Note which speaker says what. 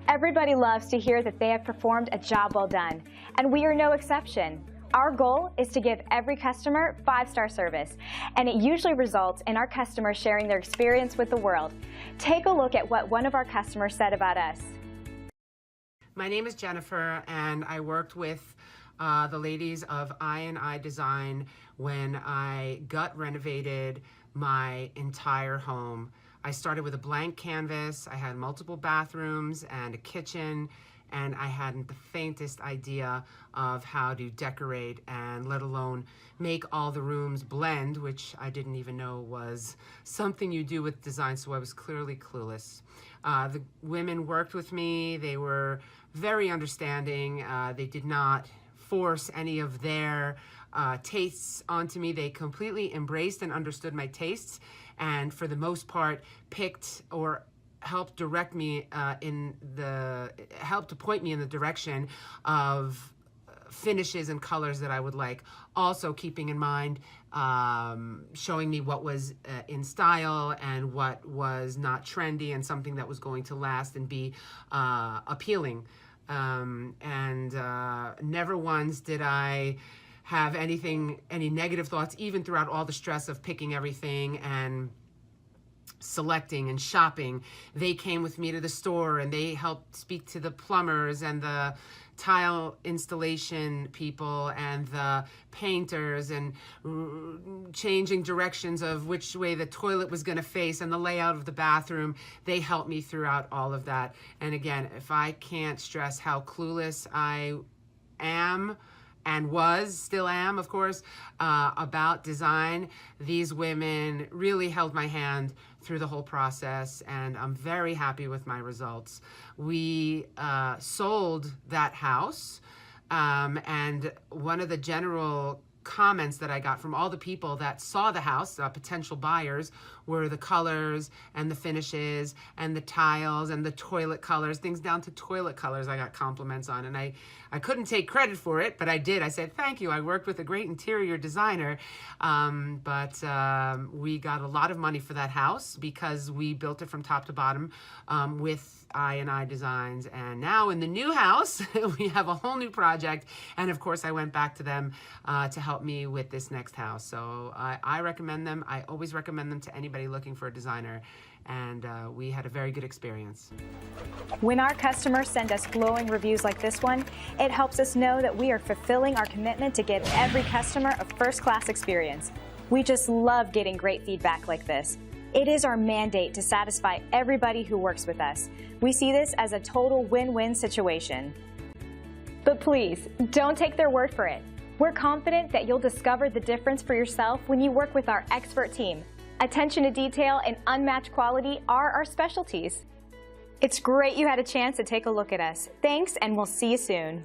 Speaker 1: Everybody loves to hear that they have performed a job well done, and we are no exception. Our goal is to give every customer 5-star service, and it usually results in our customers sharing their experience with the world. Take a look at what one of our customers said about us.
Speaker 2: My name is Jennifer, and I worked with the ladies of I&I Design when I gut renovated my entire home. I started with a blank canvas. I had multiple bathrooms and a kitchen, and I hadn't the faintest idea of how to decorate and let alone make all the rooms blend, which I didn't even know was something you do with design, so I was clearly clueless. The women worked with me. They were very understanding. They did not force any of their tastes onto me. They completely embraced and understood my tastes, and for the most part picked or helped direct me helped to point me in the direction of finishes and colors that I would like. Also keeping in mind, showing me what was in style and what was not trendy and something that was going to last and be appealing. Never once did I have any negative thoughts, even throughout all the stress of picking everything and selecting and shopping. They came with me to the store and they helped speak to the plumbers and the tile installation people and the painters and changing directions of which way the toilet was going to face and the layout of the bathroom. They helped me throughout all of that. And again, if I can't stress how clueless I am and still am, of course, about design, these women really held my hand through the whole process, and I'm very happy with my results. We sold that house, and one of the general comments that I got from all the people that saw the house, potential buyers, were the colors and the finishes and the tiles and the toilet colors, things down to toilet colors I got compliments on. And I couldn't take credit for it, but I did. I said, thank you. I worked with a great interior designer. We got a lot of money for that house because we built it from top to bottom with I&I Designs. And now in the new house, we have a whole new project. And of course, I went back to them to help me with this next house. So I recommend them. I always recommend them to anybody looking for a designer. And we had a very good experience.
Speaker 1: When our customers send us glowing reviews like this one, it helps us know that we are fulfilling our commitment to give every customer a first-class experience. We just love getting great feedback like this. It is our mandate to satisfy everybody who works with us. We see this as a total win-win situation. But please, don't take their word for it. We're confident that you'll discover the difference for yourself when you work with our expert team. Attention to detail and unmatched quality are our specialties. It's great you had a chance to take a look at us. Thanks, and we'll see you soon.